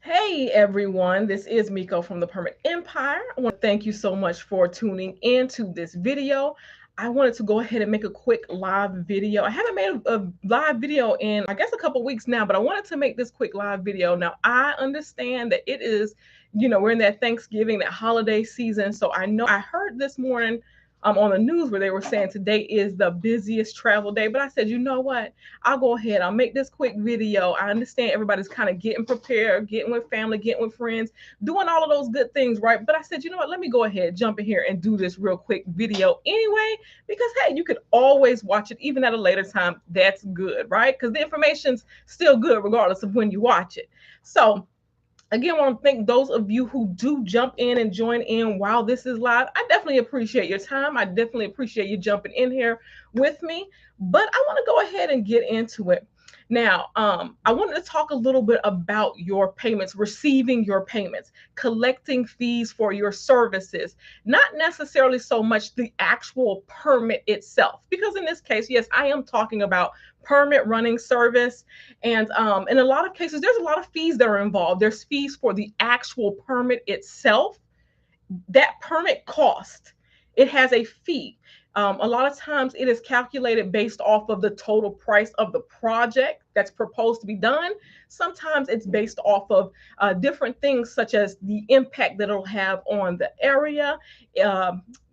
Hey everyone, this is Miko from the Permit Empire. I want to thank you so much for tuning into this video. I wanted to go ahead and make a quick live video. I haven't made a live video in, I guess, a couple weeks now, but I wanted to make this quick live video. Now, I understand that it is, we're in that Thanksgiving, that holiday season. So I know I heard this morning on the news where they were saying today is the busiest travel day. But I said, you know what? I'll go ahead. I'll make this quick video. I understand everybody's kind of getting prepared, getting with family, getting with friends, doing all of those good things, right? But I said, you know what? Let me go ahead, jump in here and do this real quick video anyway, because hey, you could always watch it even at a later time. That's good, right? Because the information's still good regardless of when you watch it. So again, I want to thank those of you who do jump in and join in while this is live. I definitely appreciate your time. I definitely appreciate you jumping in here with me. But I want to go ahead and get into it. Now, I wanted to talk a little bit about your payments, receiving your payments, collecting fees for your services, not necessarily so much the actual permit itself. Because in this case, yes, I am talking about permit running service. And in a lot of cases, there's a lot of fees that are involved. There's fees for the actual permit itself. That permit cost, it has a fee. A lot of times it is calculated based off of the total price of the project that's proposed to be done. Sometimes it's based off of different things such as the impact that it'll have on the area.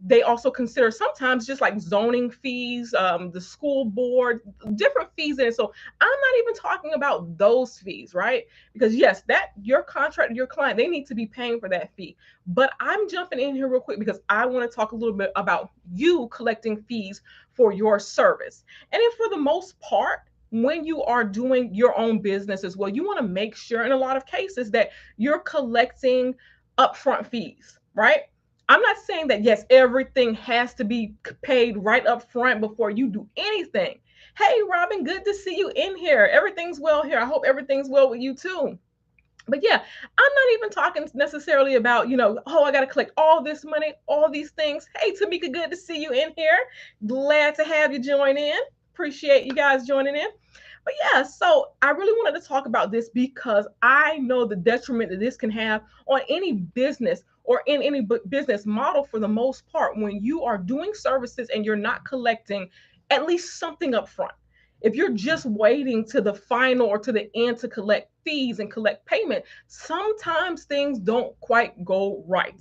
They also consider sometimes just like zoning fees, the school board, different fees in it. So I'm not even talking about those fees, right? Because yes, that your contract, your client, they need to be paying for that fee. But I'm jumping in here real quick because I want to talk a little bit about you collecting fees for your service. And if for the most part, when you are doing your own business as well, you want to make sure in a lot of cases that you're collecting upfront fees, right? I'm not saying that, yes, everything has to be paid right up front before you do anything. Hey, Robin, good to see you in here. Everything's well here. I hope everything's well with you too. But yeah, I'm not even talking necessarily about, oh, I got to collect all this money, all these things. Hey, Tamika, good to see you in here. Glad to have you join in. Appreciate you guys joining in. But yeah, so I really wanted to talk about this because I know the detriment that this can have on any business or in any business model for the most part when you are doing services and you're not collecting at least something up front. If you're just waiting to the final or to the end to collect fees and collect payment, sometimes things don't quite go right.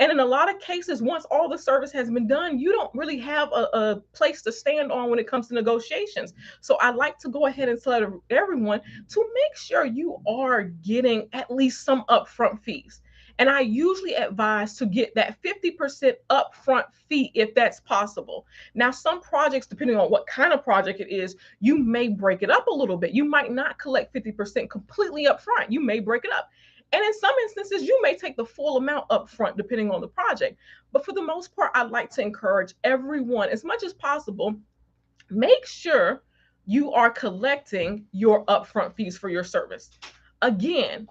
And in a lot of cases, once all the service has been done, you don't really have a place to stand on when it comes to negotiations. So I like to go ahead and tell everyone to make sure you are getting at least some upfront fees. And I usually advise to get that 50% upfront fee if that's possible. Now, some projects, depending on what kind of project it is, you may break it up a little bit. You might not collect 50% completely upfront. You may break it up. And in some instances, you may take the full amount up front, depending on the project. But for the most part, I'd like to encourage everyone, as much as possible, make sure you are collecting your upfront fees for your service. Again,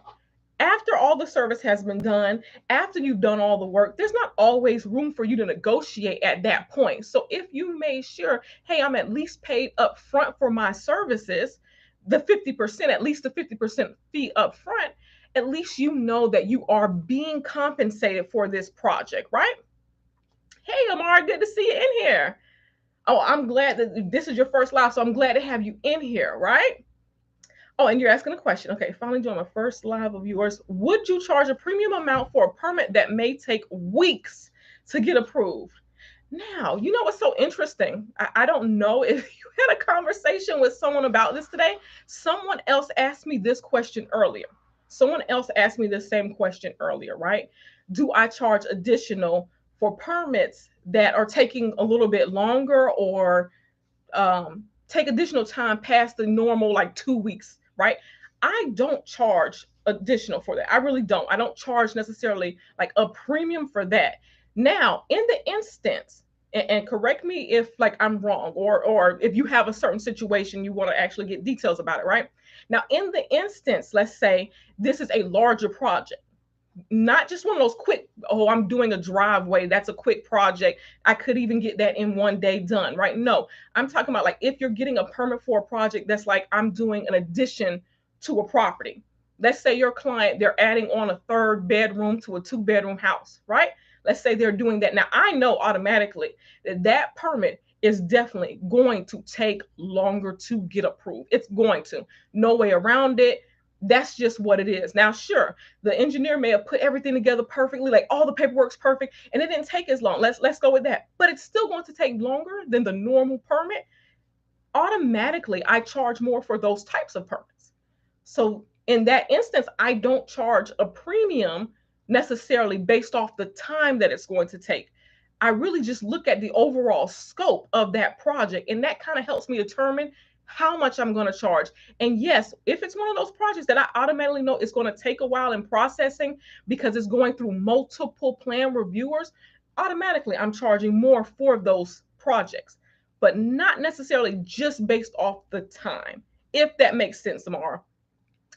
after all the service has been done, after you've done all the work, there's not always room for you to negotiate at that point. So if you made sure, hey, I'm at least paid up front for my services, the 50%, at least the 50% fee up front, at least you know that you are being compensated for this project, right? Hey, Amar, good to see you in here. Oh, I'm glad that this is your first live, so I'm glad to have you in here, right? Oh, and you're asking a question. Okay, finally join my first live of yours. Would you charge a premium amount for a permit that may take weeks to get approved? Now, you know what's so interesting? I don't know if you had a conversation with someone about this today. Someone else asked me this question earlier. Someone else asked me the same question earlier, right? Do I charge additional for permits that are taking a little bit longer or take additional time past the normal like 2 weeks, right? I don't charge additional for that. I really don't. I don't charge necessarily like a premium for that. Now, in the instance, and correct me if like I'm wrong, or if you have a certain situation you want to actually get details about it, right? Now, in the instance, let's say this is a larger project, not just one of those quick, oh, I'm doing a driveway, that's a quick project, I could even get that in one day done, right? No, I'm talking about like if you're getting a permit for a project that's like I'm doing an addition to a property, Let's say your client, they're adding on a third bedroom to a 2-bedroom house, right? Let's say they're doing that. Now, I know automatically that that permit is definitely going to take longer to get approved. It's going to. No way around it. That's just what it is. Now, sure, the engineer may have put everything together perfectly, like all the paperwork's perfect, and it didn't take as long. Let's go with that. But it's still going to take longer than the normal permit. Automatically, I charge more for those types of permits. So in that instance, I don't charge a premium necessarily based off the time that it's going to take. I really just look at the overall scope of that project, and that kind of helps me determine how much I'm going to charge. And yes, if it's one of those projects that I automatically know it's going to take a while in processing because it's going through multiple plan reviewers, automatically I'm charging more for those projects, but not necessarily just based off the time, if that makes sense, Amara.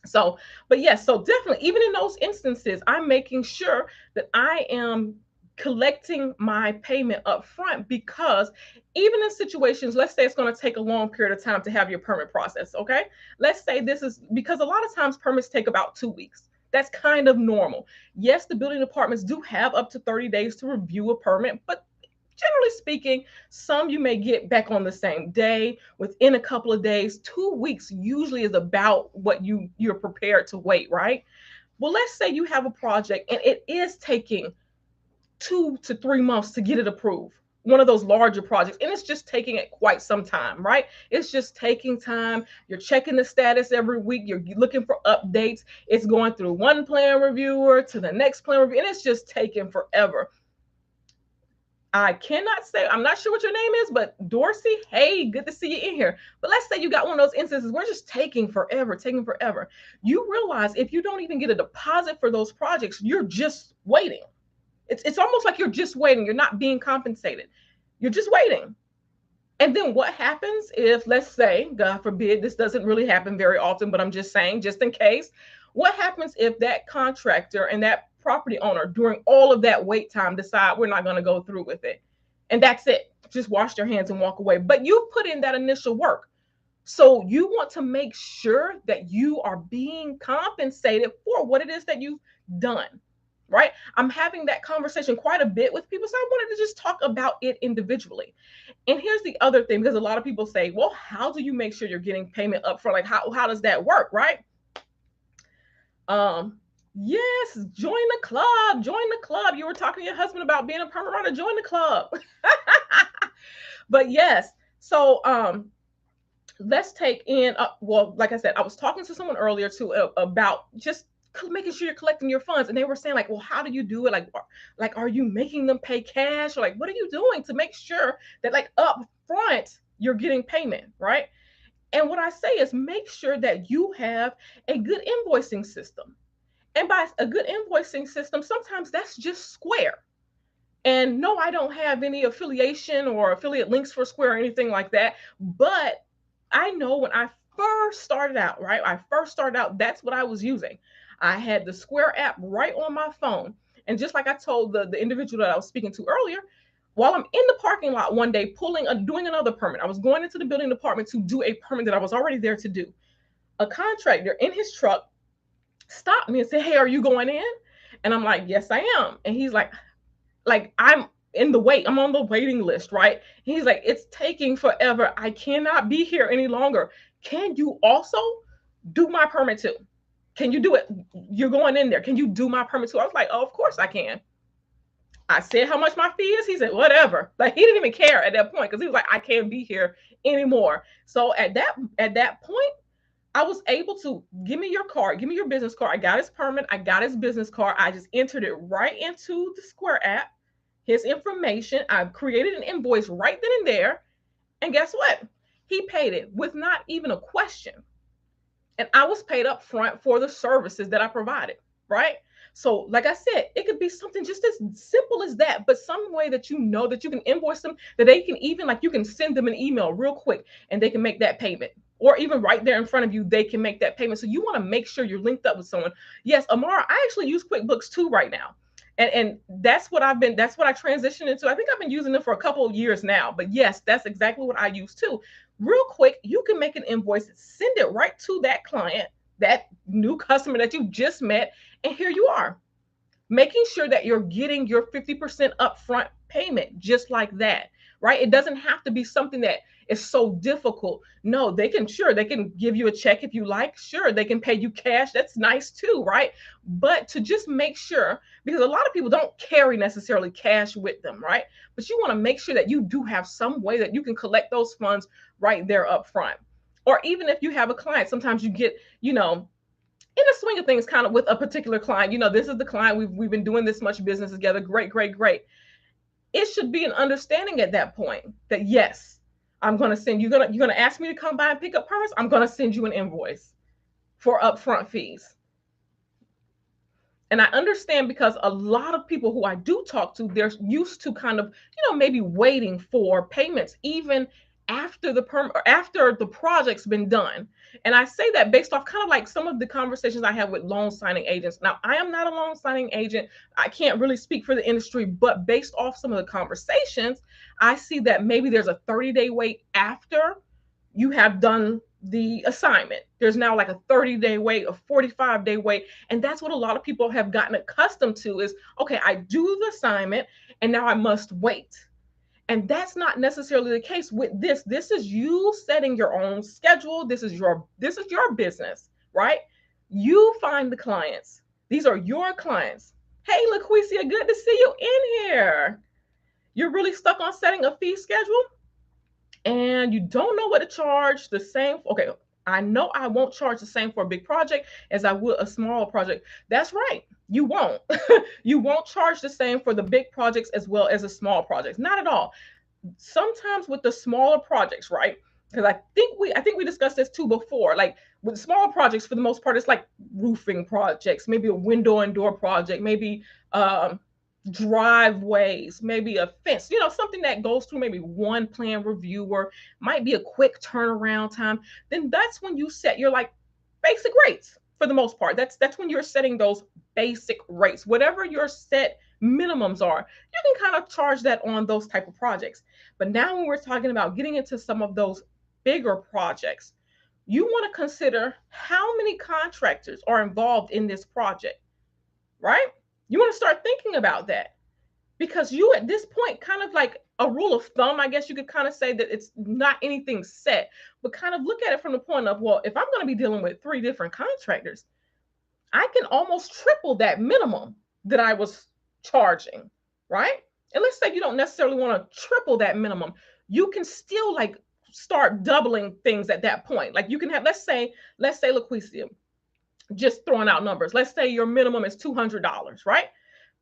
So, but yes, so definitely, even in those instances, I'm making sure that I am collecting my payment up front, because even in situations, let's say it's going to take a long period of time to have your permit process. Okay. Let's say this is because a lot of times permits take about 2 weeks. That's kind of normal. Yes, the building departments do have up to 30 days to review a permit, but generally speaking, some you may get back on the same day, within a couple of days. 2 weeks usually is about what you're prepared to wait, right? Well, let's say you have a project and it is taking 2 to 3 months to get it approved. One of those larger projects, and it's just taking it quite some time, right? It's just taking time. You're checking the status every week. You're looking for updates. It's going through one plan reviewer to the next plan review, and it's just taking forever. I cannot say, I'm not sure what your name is, but Dorsey, hey, good to see you in here. But let's say you got one of those instances where it's just taking forever, taking forever. You realize if you don't even get a deposit for those projects, you're just waiting. It's almost like you're just waiting. You're not being compensated. You're just waiting. And then what happens if, let's say, God forbid, this doesn't really happen very often, but I'm just saying, just in case, what happens if that contractor and that property owner during all of that wait time decide we're not going to go through with it? And that's it. Just wash their hands and walk away. But you put in that initial work. So you want to make sure that you are being compensated for what it is that you've done, right? I'm having that conversation quite a bit with people. So I wanted to just talk about it individually. And here's the other thing, because a lot of people say, well, how do you make sure you're getting payment up front? Like, how does that work, right? Yes, join the club. Join the club. You were talking to your husband about being a permit runner. Join the club. But yes, so let's take in, well, like I said, I was talking to someone earlier too about just making sure you're collecting your funds, and they were saying like, well, how do you do it? Like are you making them pay cash, or like what are you doing to make sure that like up front you're getting payment, right? And what I say is make sure that you have a good invoicing system. And by a good invoicing system, sometimes that's just Square. And no, I don't have any affiliation or affiliate links for Square or anything like that. But I know when I first started out, right? I first started out, that's what I was using. I had the Square app right on my phone. And just like I told the individual that I was speaking to earlier, while I'm in the parking lot one day doing another permit, I was going into the building department to do a permit that I was already there to do. A contractor in his truck stopped me and said, hey, are you going in? And I'm like, yes, I am. And he's like I'm in the wait. I'm on the waiting list, right? He's like, it's taking forever. I cannot be here any longer. Can you also do my permit too? Can you do it? You're going in there. Can you do my permit too? I was like, oh, of course I can. I said how much my fee is. He said, whatever. Like he didn't even care at that point because he was like, I can't be here anymore. So at that point, I was able to give me your card, give me your business card. I got his permit, I got his business card. I just entered it right into the Square app, his information. I created an invoice right then and there. And guess what? He paid it with not even a question. And I was paid up front for the services that I provided, right? So, like I said, it could be something just as simple as that, but some way that you know that you can invoice them, that they can even, like, you can send them an email real quick and they can make that payment. Or even right there in front of you, they can make that payment. So you want to make sure you're linked up with someone. Yes, Amara, I actually use QuickBooks too right now. And that's what I transitioned into. I think I've been using it for a couple of years now. But yes, that's exactly what I use too. Real quick, you can make an invoice, send it right to that client. that new customer that you just met, and here you are, making sure that you're getting your 50% upfront payment just like that, right? It doesn't have to be something that is so difficult. No, they can give you a check if you like. Sure, they can pay you cash. That's nice too, right? But to just make sure, because a lot of people don't carry necessarily cash with them, right? But you want to make sure that you do have some way that you can collect those funds right there up front. Or even if you have a client, sometimes you get, in the swing of things, kind of with a particular client, this is the client, we've been doing this much business together. Great, great, great. It should be an understanding at that point that yes, I'm going to send you're going to ask me to come by and pick up permits. I'm going to send you an invoice for upfront fees. And I understand, because a lot of people who I do talk to, they're used to kind of, maybe waiting for payments even after the project's been done. And I say that based off kind of like some of the conversations I have with loan signing agents. Now, I am not a loan signing agent. I can't really speak for the industry, but based off some of the conversations, I see that maybe there's a 30-day wait after you have done the assignment. There's now like a 30-day wait, a 45-day wait. And that's what a lot of people have gotten accustomed to is, okay, I do the assignment and now I must wait. And that's not necessarily the case with this. This is you setting your own schedule. This is your business, right? You find the clients. These are your clients. Hey, LaQuisia, good to see you in here. You're really stuck on setting a fee schedule and you don't know what to charge the same. Okay, I know I won't charge the same for a big project as I would a small project. That's right. You won't. You won't charge the same for the big projects as well as the small projects. Not at all. Sometimes with the smaller projects, right? Because I think we discussed this too before. Like with smaller projects, for the most part, it's like roofing projects, maybe a window and door project, maybe driveways, maybe a fence, something that goes through maybe one plan reviewer, might be a quick turnaround time. Then that's when you set your like basic rates for the most part. That's when you're setting those basic rates. Whatever your set minimums are, you can kind of charge that on those type of projects. But now when we're talking about getting into some of those bigger projects, you want to consider how many contractors are involved in this project, right? You want to start thinking about that, because you at this point, kind of like a rule of thumb, I guess you could kind of say that it's not anything set, but kind of look at it from the point of, well, if I'm going to be dealing with 3 different contractors, I can almost triple that minimum that I was charging, right? And let's say you don't necessarily want to triple that minimum. You can still like start doubling things at that point. Like you can have, let's say LaQuisia, just throwing out numbers. Let's say your minimum is $200, right?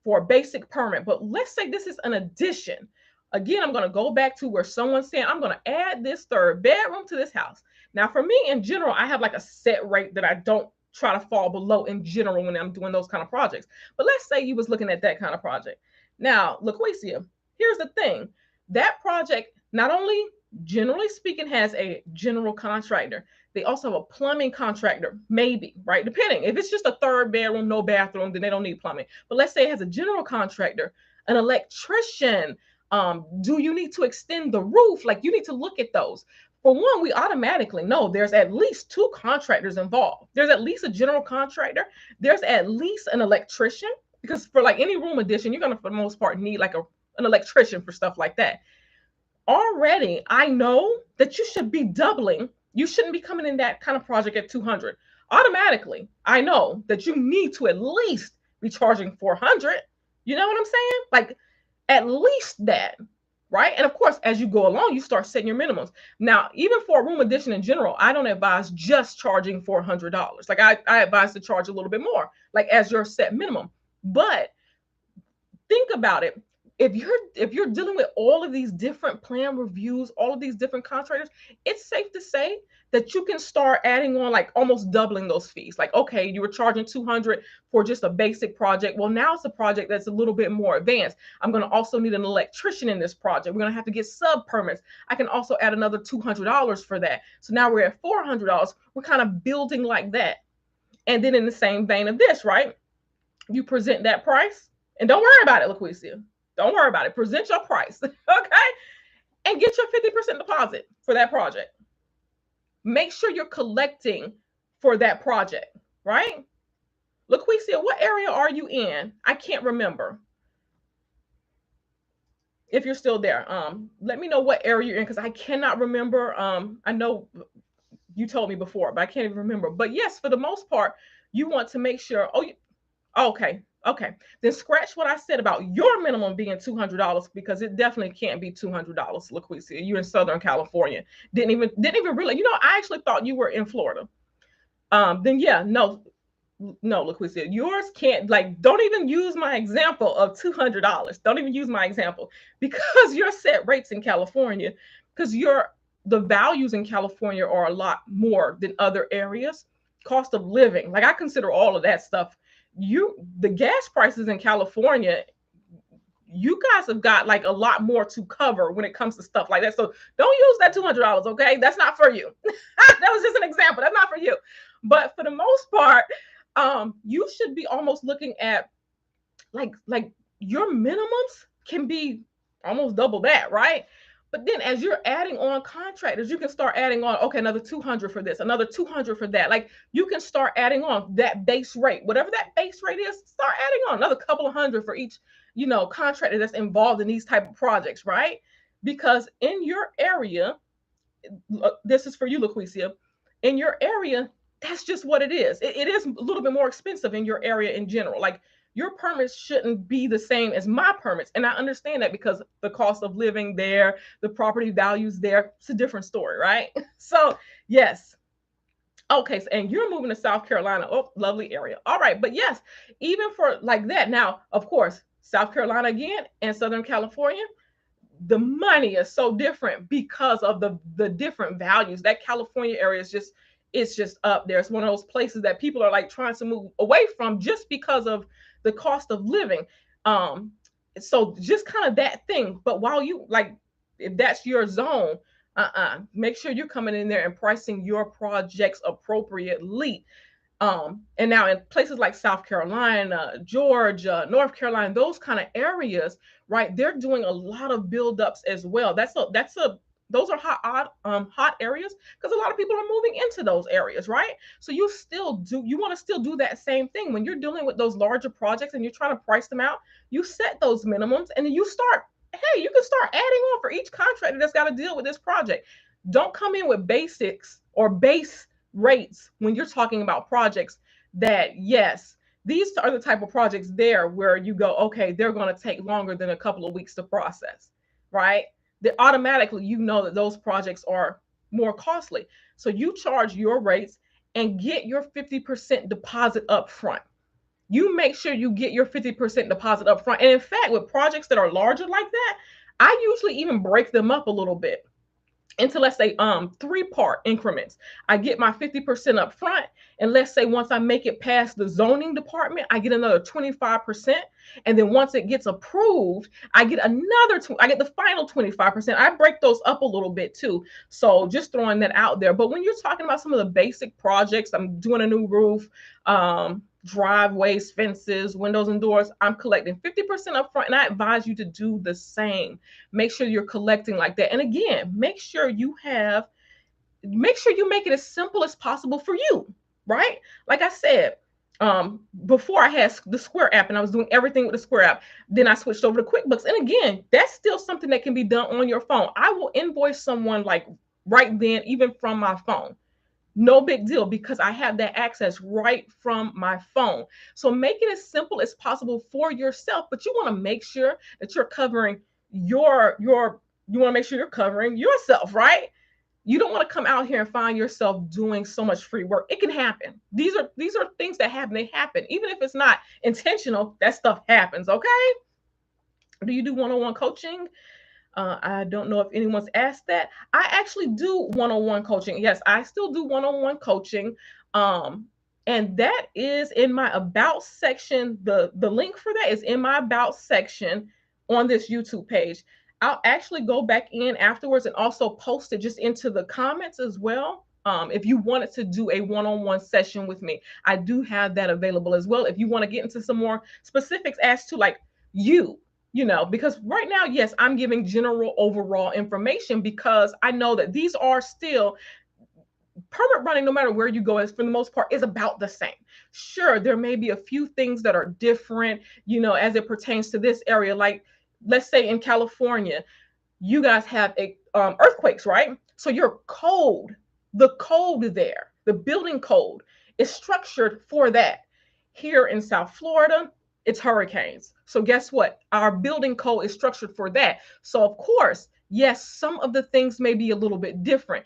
For a basic permit. But let's say this is an addition. Again, I'm going to go back to where someone's saying, I'm going to add this 3rd bedroom to this house. Now, for me in general, I have like a set rate that I don't try to fall below in general when I'm doing those kind of projects. But let's say you was looking at that kind of project. Now, LaQuisia, here's the thing. That project, not only generally speaking, has a general contractor, they also have a plumbing contractor, maybe, right? Depending. If it's just a 3rd bedroom, no bathroom, then they don't need plumbing. But let's say it has a general contractor, an electrician. Do you need to extend the roof? Like you need to look at those. For one, we automatically know there's at least 2 contractors involved. There's at least a general contractor. There's at least an electrician, because for like any room addition, you're going to, for the most part, need like an electrician for stuff like that. Already, I know that you should be doubling. You shouldn't be coming in that kind of project at 200. Automatically, I know that you need to at least be charging 400. You know what I'm saying? Like at least that, right? And of course, as you go along, you start setting your minimums. Now, even for a room addition in general, I don't advise just charging $400. Like I advise to charge a little bit more, like as your set minimum. But think about it. If you're dealing with all of these different plan reviews, all of these different contractors, it's safe to say that you can start adding on, like almost doubling those fees. Like, okay, you were charging 200 for just a basic project. Well, now it's a project that's a little bit more advanced. I'm going to also need an electrician in this project. We're going to have to get sub permits. I can also add another $200 for that. So now we're at $400. We're kind of building like that. And then in the same vein of this, right? You present that price and don't worry about it, LaQuisia. Don't worry about it. Present your price, okay? And get your 50% deposit for that project. Make sure you're collecting for that project, right? LaQuisia, what area are you in? I can't remember. If you're still there, let me know what area you're in, because I cannot remember. I know you told me before, but I can't even remember. But yes, for the most part, you want to make sure. Oh, okay, okay. Then scratch what I said about your minimum being $200, because it definitely can't be $200, LaQuisia. You're in Southern California. Didn't even really. I actually thought you were in Florida. Then yeah, no, no, LaQuisia, yours can't, like, don't even use my example of $200. Don't even use my example, because your set rates in California, because the values in California are a lot more than other areas. Cost of living, like, I consider all of that stuff. The gas prices in California, you guys have got like a lot more to cover when it comes to stuff like that. So don't use that $200, okay? That's not for you. That was just an example. That's not for you. But for the most part, you should be almost looking at like your minimums can be almost double that, right? But then as you're adding on contractors, you can start adding on, okay, another 200 for this, another 200 for that. Like, you can start adding on that base rate, whatever that base rate is, start adding on another couple of hundred for each, contractor that's involved in these type of projects, right? Because in your area, this is for you, LaQuisia, in your area, that's just what it is. It is a little bit more expensive in your area in general. Like, your permits shouldn't be the same as my permits. And I understand that, because the cost of living there, the property values there, it's a different story, right? So, yes. Okay, so, and you're moving to South Carolina. Oh, lovely area. All right, but yes, even for like that. Now, of course, South Carolina again and Southern California, the money is so different because of the different values. That California area is just, it's just up there. It's one of those places that people are like trying to move away from, just because of the cost of living. um so just kind of that thing. But while you, like, if that's your zone, make sure you're coming in there and pricing your projects appropriately. And now in places like South Carolina, Georgia, North Carolina, those kind of areas, right? They're doing a lot of buildups as well. That's a those are hot areas, because a lot of people are moving into those areas, right? So you want to still do that same thing when you're dealing with those larger projects and you're trying to price them out. You set those minimums, and then you start. Hey, you can start adding on for each contractor that's got to deal with this project. Don't come in with basics or base rates when you're talking about projects that, yes, these are the type of projects there where you go, okay, they're going to take longer than a couple of weeks to process, right? That automatically, that those projects are more costly. So you charge your rates and get your 50% deposit up front. You make sure you get your 50% deposit up front. And in fact, with projects that are larger like that, I usually even break them up a little bit into, let's say, 3-part increments. I get my 50% up front, and let's say once I make it past the zoning department, I get another 25%. And then once it gets approved, I get I get the final 25%. I break those up a little bit too. So just throwing that out there. But when you're talking about some of the basic projects, I'm doing a new roof, driveways, fences, windows and doors, I'm collecting 50% up front, and I advise you to do the same. Make sure you're collecting like that. And again, make sure you make it as simple as possible for you, right? Like I said, before, I had the Square app and I was doing everything with the Square app. Then I switched over to QuickBooks. And again, that's still something that can be done on your phone. I will invoice someone like right then, even from my phone. No big deal, because I have that access right from my phone. So make it as simple as possible for yourself, but you want to make sure that you're covering you want to make sure you're covering yourself, right? You don't want to come out here and find yourself doing so much free work. It can happen. These are things that happen. They happen. Even if it's not intentional, that stuff happens, okay? Do you do one-on-one coaching? I don't know if anyone's asked that. I actually do one-on-one coaching. Yes, I still do one-on-one coaching. And that is in my about section. The link for that is in my about section on this YouTube page. I'll actually go back in afterwards and also post it just into the comments as well. If you wanted to do a one-on-one session with me, I do have that available as well. If you want to get into some more specifics as to like because right now, yes, I'm giving general overall information, because I know that these are still permit running, no matter where you go, is for the most part is about the same. Sure, there may be a few things that are different, as it pertains to this area. Like, let's say in California, you guys have earthquakes, right? So your code, the code there, the building code is structured for that. Here in South Florida, it's hurricanes. So guess what? Our building code is structured for that. So of course, yes, some of the things may be a little bit different.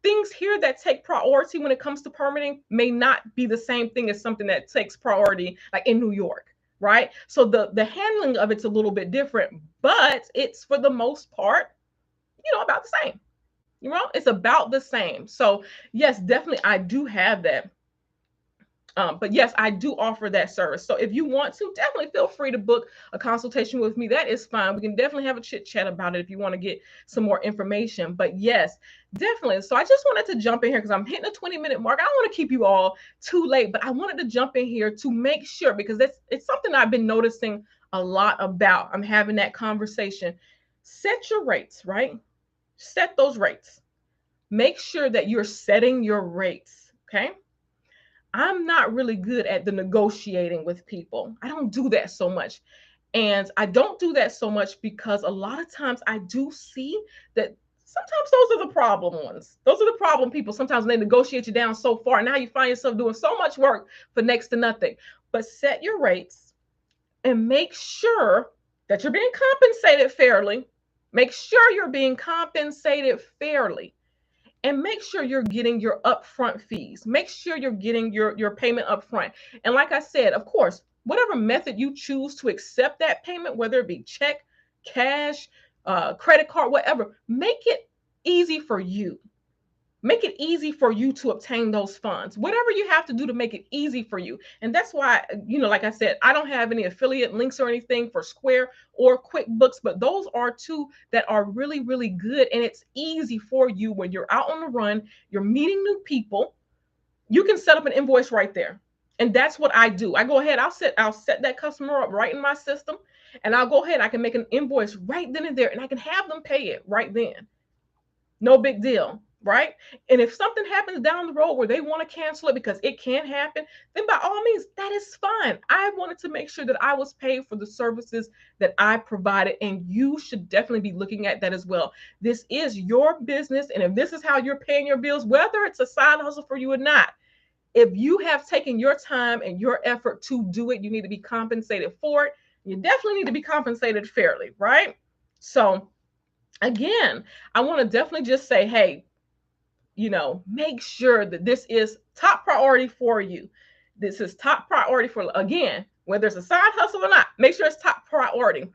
Things here that take priority when it comes to permitting may not be the same thing as something that takes priority like in New York, right? So the handling of it's a little bit different, but it's for the most part, about the same. It's about the same. So yes, definitely I do have that. But yes, I do offer that service. So if you want to, definitely feel free to book a consultation with me. That is fine. We can definitely have a chit chat about it if you want to get some more information. But yes, definitely. So I just wanted to jump in here because I'm hitting a 20-minute mark. I don't want to keep you all too late, but I wanted to jump in here to make sure, because it's something I've been noticing a lot about. I'm having that conversation. Set your rates, right? Set those rates. Make sure that you're setting your rates, okay? I'm not really good at the negotiating with people. I don't do that so much. And I don't do that so much because a lot of times I do see that sometimes those are the problem ones. Those are the problem people. Sometimes they negotiate you down so far. Now you find yourself doing so much work for next to nothing. But set your rates and make sure that you're being compensated fairly. Make sure you're being compensated fairly. And make sure you're getting your upfront fees. Make sure you're getting your payment upfront. And like I said, of course, whatever method you choose to accept that payment, whether it be check, cash, credit card, whatever, make it easy for you. Make it easy for you to obtain those funds. Whatever you have to do to make it easy for you. And that's why, like I said, I don't have any affiliate links or anything for Square or QuickBooks, but those are two that are really, really good. And it's easy for you when you're out on the run, you're meeting new people. You can set up an invoice right there. And that's what I do. I go ahead, I'll set that customer up right in my system, and I'll go ahead, I can make an invoice right then and there, and I can have them pay it right then. No big deal, right? And if something happens down the road where they want to cancel it, because it can happen, then by all means, that is fine. I wanted to make sure that I was paid for the services that I provided, and you should definitely be looking at that as well. This is your business, and if this is how you're paying your bills, whether it's a side hustle for you or not, if you have taken your time and your effort to do it, you need to be compensated for it. You definitely need to be compensated fairly, right? So again, I want to definitely just say, hey, make sure that this is top priority for you. This is top priority for, again, whether it's a side hustle or not, make sure it's top priority.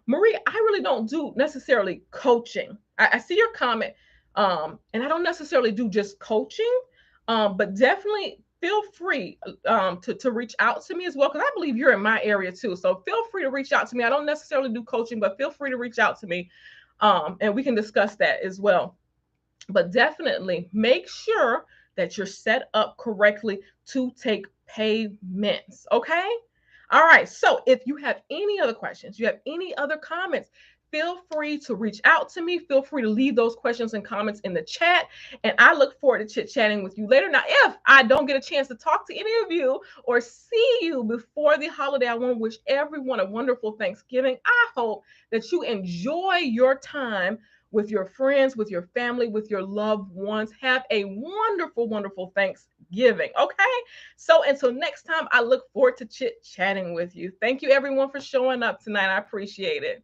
Marie, I really don't do necessarily coaching. I see your comment, and I don't necessarily do just coaching, but definitely feel free to reach out to me as well, because I believe you're in my area too. So feel free to reach out to me. I don't necessarily do coaching, but feel free to reach out to me. And we can discuss that as well. But definitely make sure that you're set up correctly to take payments. Okay. All right. So if you have any other questions, you have any other comments, feel free to reach out to me. Feel free to leave those questions and comments in the chat. And I look forward to chit-chatting with you later. Now, if I don't get a chance to talk to any of you or see you before the holiday, I want to wish everyone a wonderful Thanksgiving. I hope that you enjoy your time with your friends, with your family, with your loved ones. Have a wonderful, wonderful Thanksgiving. Okay. So until next time, I look forward to chit-chatting with you. Thank you everyone for showing up tonight. I appreciate it.